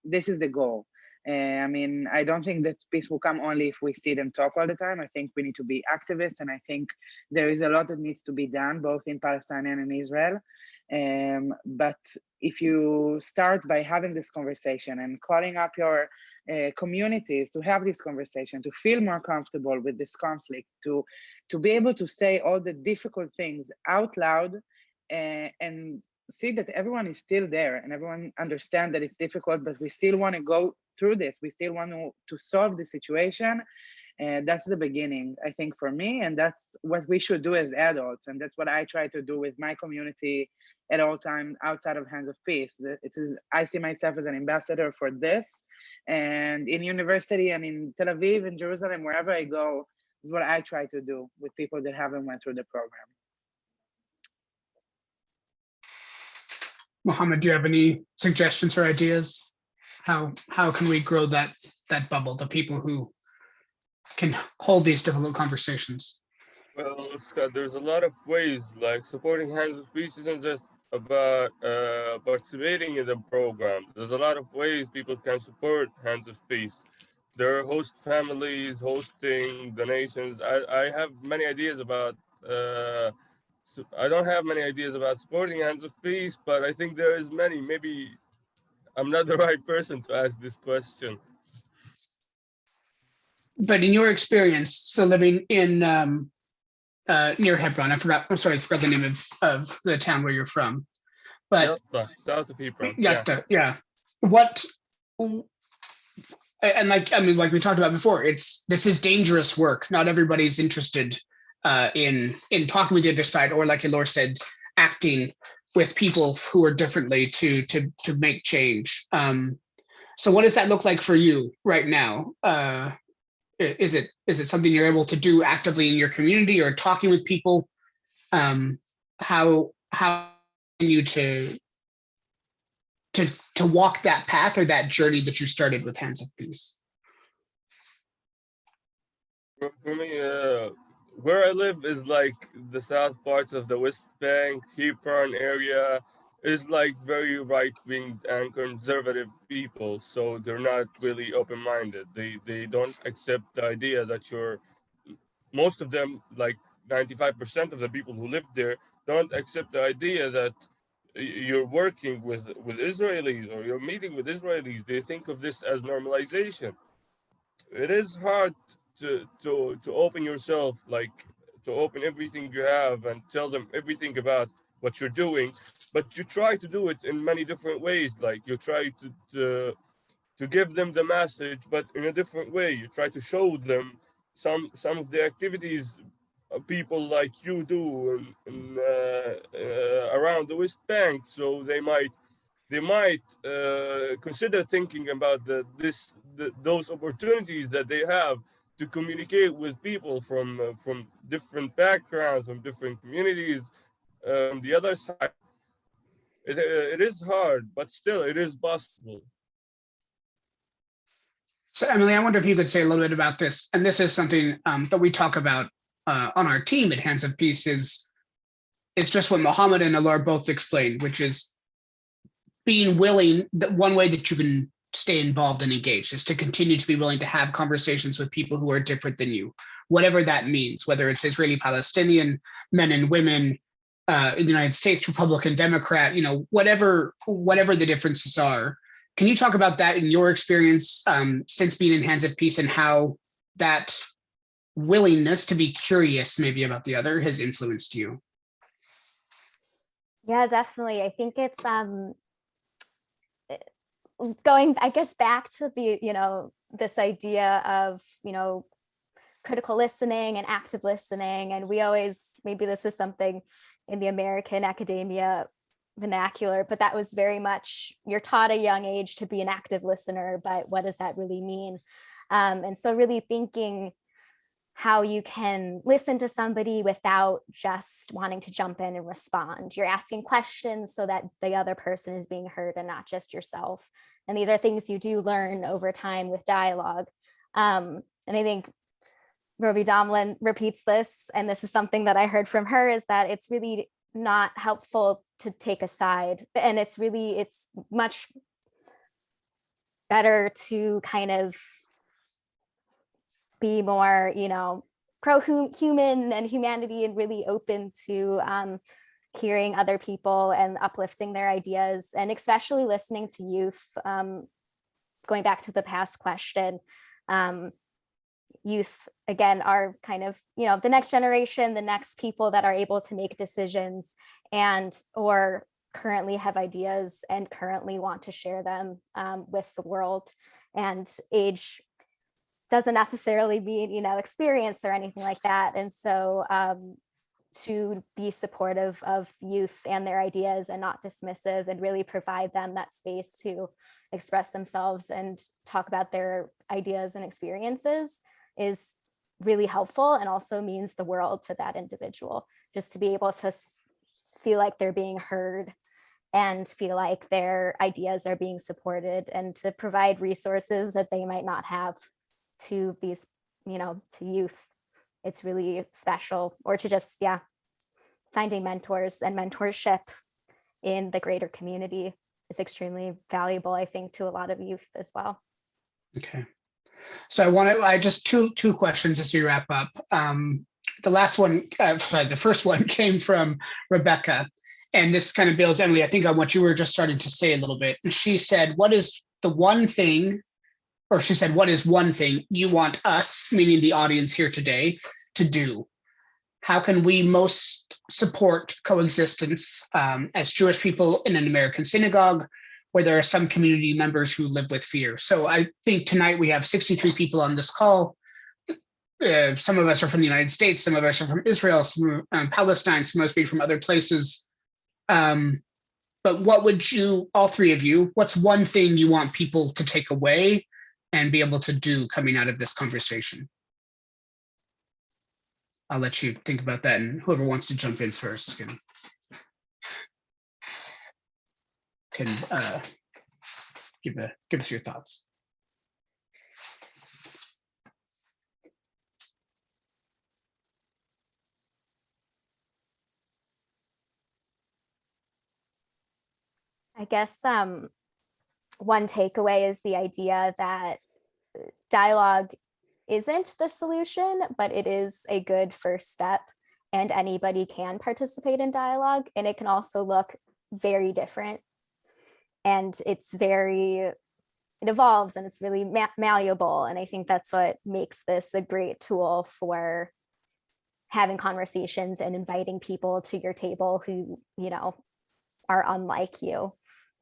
this is the goal. I mean, I don't think that peace will come only if we sit and talk all the time. I think we need to be activists, and I think there is a lot that needs to be done, both in Palestine and in Israel. But if you start by having this conversation and calling up your communities to have this conversation, to feel more comfortable with this conflict, to be able to say all the difficult things out loud, and see that everyone is still there and everyone understands that it's difficult, but we still want to go through this. We still want to solve the situation. And that's the beginning, I think, for me. And that's what we should do as adults. And that's what I try to do with my community at all times outside of Hands of Peace. I see myself as an ambassador for this. And in university and in Tel Aviv, in Jerusalem, wherever I go, is what I try to do with people that haven't went through the program. Mohammed, do you have any suggestions or ideas? How can we grow that bubble, the people who can hold these difficult conversations? Well, Scott, there's a lot of ways, like supporting Hands of Peace isn't just about participating in the program. There's a lot of ways people can support Hands of Peace. There are host families hosting donations. I have many ideas about I don't have many ideas about supporting Hands of Peace, but I think there is many. Maybe I'm not the right person to ask this question. but in your experience, so living in near Hebron, I forgot the name of the town where you're from, but South of Hebron. yeah. What, and like, I mean, like we talked about before, this is dangerous work. Not everybody's interested in talking with the other side, or like Elor said, acting with people who are differently to make change. So what does that look like for you right now? Is it something you're able to do actively in your community or talking with people? How you to walk that path or that journey that you started with Hands of Peace? For me, where I live is like the south parts of the West Bank, Hebron area is like very right-wing and conservative people. So they're not really open-minded. They don't accept the idea that most of them, like 95% of the people who live there, don't accept the idea that you're working with Israelis or you're meeting with Israelis. They think of this as normalization. It is hard to open yourself, like to open everything you have and tell them everything about what you're doing, but you try to do it in many different ways. Like you try to give them the message, but in a different way. You try to show them some of the activities people like you do around the West Bank, so they might consider thinking about those opportunities that they have to communicate with people from different backgrounds, from different communities. On the other side, it is hard, but still it is possible. So Emily, I wonder if you could say a little bit about this. And this is something that we talk about on our team at Hands of Peace is just what Mohammed and Alor both explained, which is being willing. That one way that you can stay involved and engaged is to continue to be willing to have conversations with people who are different than you, whatever that means, whether it's Israeli, Palestinian, men and women, in the United States, Republican, Democrat, whatever the differences are. Can you talk about that in your experience since being in Hands of Peace and how that willingness to be curious maybe about the other has influenced you? Yeah, definitely. I think it's going, I guess, back to the, this idea of, critical listening and active listening. And we always, maybe this is something in the American academia vernacular, but that was very much, you're taught at a young age to be an active listener, but what does that really mean? And so really thinking how you can listen to somebody without just wanting to jump in and respond. You're asking questions so that the other person is being heard and not just yourself. And these are things you do learn over time with dialogue. And I think Rovi Damlin repeats this, and this is something that I heard from her, is that it's really not helpful to take a side. And it's much better to kind of be more, pro-human and humanity and really open to hearing other people and uplifting their ideas, and especially listening to youth. Going back to the past question, youth, again, are kind of, the next generation, the next people that are able to make decisions and or currently have ideas and currently want to share them with the world. And age doesn't necessarily mean, experience or anything like that. And so to be supportive of youth and their ideas and not dismissive, and really provide them that space to express themselves and talk about their ideas and experiences is really helpful, and also means the world to that individual, just to be able to feel like they're being heard and feel like their ideas are being supported, and to provide resources that they might not have to these, to youth. It's really special. Or to just, finding mentors and mentorship in the greater community is extremely valuable, I think, to a lot of youth as well. Okay. So I just two questions as we wrap up. The last one, the first one came from Rebecca, and this kind of builds, Emily, I think, on what you were just starting to say a little bit. She said, what is the one thing or she said, what is one thing you want us, meaning the audience here today, to do? How can we most support coexistence as Jewish people in an American synagogue where there are some community members who live with fear? So I think tonight we have 63 people on this call. Some of us are from the United States, some of us are from Israel, some from Palestine, some of us be from other places. But what would you, all three of you, what's one thing you want people to take away and be able to do coming out of this conversation? I'll let you think about that, and whoever wants to jump in first can give us your thoughts. I guess one takeaway is the idea that dialogue isn't the solution, but it is a good first step, and anybody can participate in dialogue, and it can also look very different. And it evolves and it's really malleable. And I think that's what makes this a great tool for having conversations and inviting people to your table who, you know, are unlike you.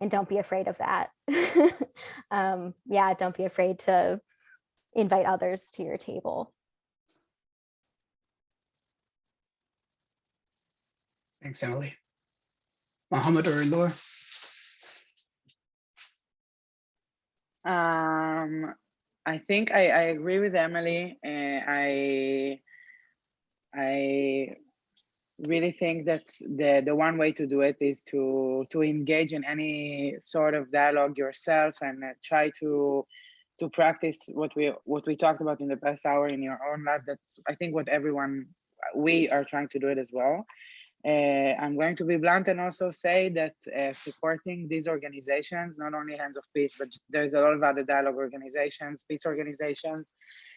And don't be afraid of that. Yeah, don't be afraid to invite others to your table. Thanks, Emily. Mohammed or Laura? I think I agree with Emily. I really think that the one way to do it is to engage in any sort of dialogue yourself and try to practice what we talked about in the past hour in your own life. That's, I think, what we are trying to do it as well. I'm going to be blunt and also say that supporting these organizations, not only Hands of Peace, but there's a lot of other dialogue organizations, peace organizations,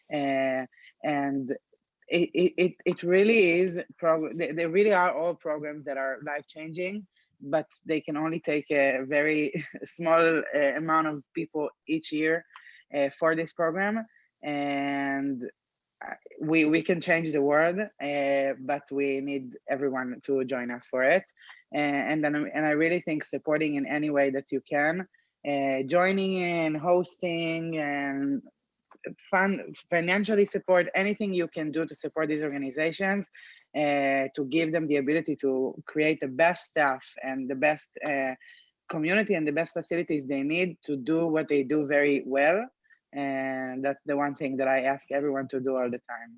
and it really is, they really are all programs that are life-changing, but they can only take a very small amount of people each year for this program. And we can change the world, but we need everyone to join us for it. And I really think supporting in any way that you can, joining in, hosting, and financially support, anything you can do to support these organizations, to give them the ability to create the best staff and the best community and the best facilities they need to do what they do very well. And that's the one thing that I ask everyone to do all the time.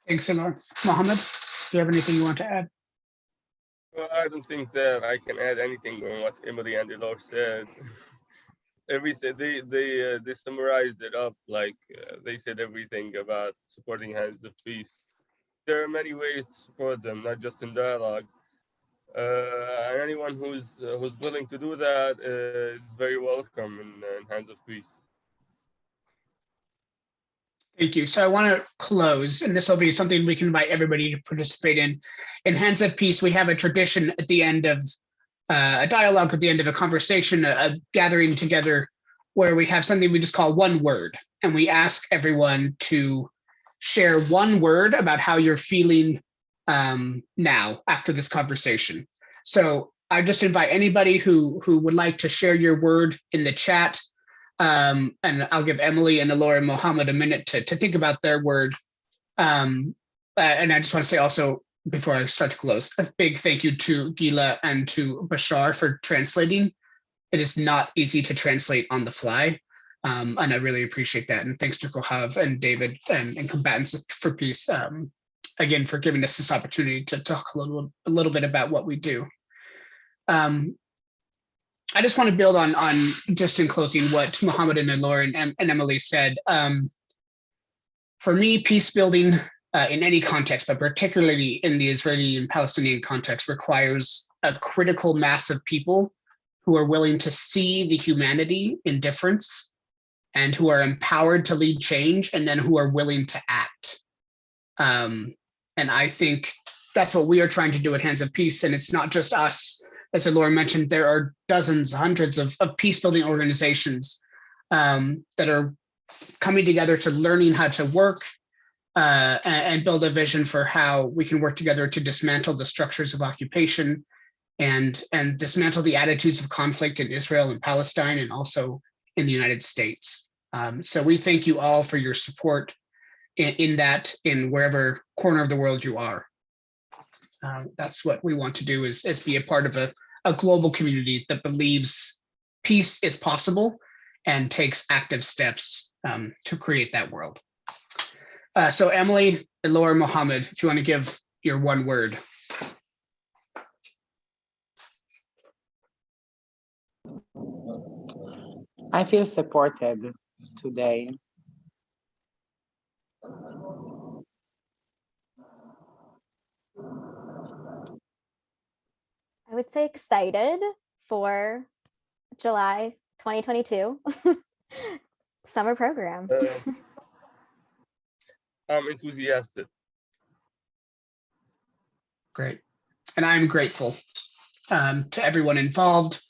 Thanks, Elor. Mohammed, do you have anything you want to add? Well, I don't think that I can add anything on what Emily and Elor said. Everything they summarized it up, like they said everything about supporting Hands of Peace. There are many ways to support them, not just in dialogue. And anyone who's willing to do that is very welcome in Hands of Peace. Thank you. So I want to close, and this will be something we can invite everybody to participate in. In Hands of Peace, we have a tradition at the end of a dialogue, at the end of a conversation, a gathering together, where we have something we just call one word, and we ask everyone to share one word about how you're feeling now after this conversation. So I just invite anybody who would like to share your word in the chat, and I'll give Emily and Elor and Mohammed a minute to think about their word. And I just want to say also, before I start to close, a big thank you to Gila and to Bashar for translating. It is not easy to translate on the fly, and I really appreciate that. And thanks to Kohav and David and Combatants for Peace, again, for giving us this opportunity to talk a little bit about what we do. I just want to build on just in closing what Mohammed and Elor and Emily said. For me, peace building in any context, but particularly in the Israeli and Palestinian context, requires a critical mass of people who are willing to see the humanity in difference and who are empowered to lead change, and then who are willing to act. And I think that's what we are trying to do at Hands of Peace. And it's not just us as Laura mentioned, there are dozens, hundreds of peace building organizations that are coming together to learning how to work and build a vision for how we can work together to dismantle the structures of occupation and dismantle the attitudes of conflict in Israel and Palestine and also in the United States. So we thank you all for your support in that, in wherever corner of the world you are. That's what we want to do, is be a part of a global community that believes peace is possible and takes active steps to create that world. So Emily, Laura, Mohammed, if you want to give your one word. I feel supported today. I would say excited for July 2022 summer program. I'm enthusiastic. Great. And I'm grateful to everyone involved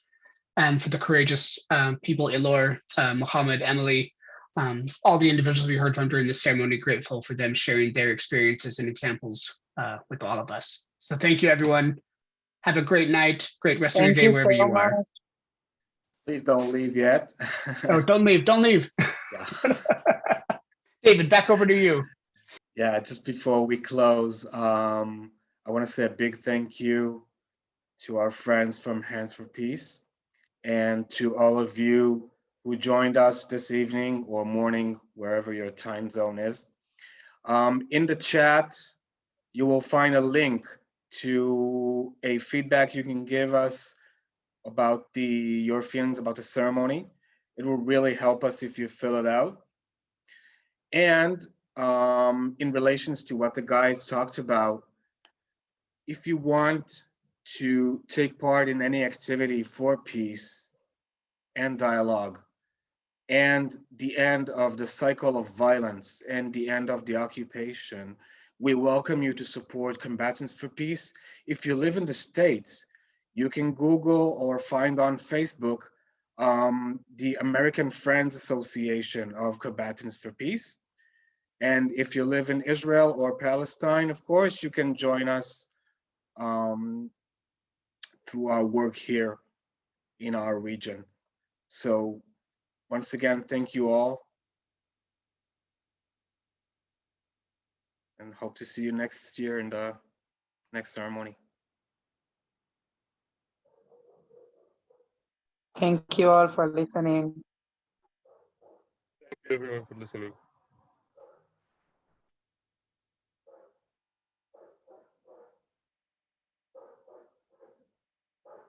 and for the courageous people, Ilor, Mohammed, Emily, all the individuals we heard from during the ceremony, grateful for them sharing their experiences and examples with all of us. So thank you, everyone. Have a great night, great rest of your day, wherever you are. Please don't leave yet. Oh, don't leave, don't leave. Yeah. David, back over to you. Yeah, just before we close, I want to say a big thank you to our friends from Hands for Peace and to all of you who joined us this evening or morning, wherever your time zone is. In the chat, you will find a link to a feedback you can give us about your feelings about the ceremony. It will really help us if you fill it out. And in relations to what the guys talked about, if you want to take part in any activity for peace and dialogue and the end of the cycle of violence and the end of the occupation, we welcome you to support Combatants for Peace. If you live in the States, you can Google or find on Facebook the American Friends Association of Combatants for Peace. And if you live in Israel or Palestine, of course, you can join us through our work here in our region. So once again, thank you all. And hope to see you next year in the next ceremony. Thank you all for listening. Thank you everyone for listening.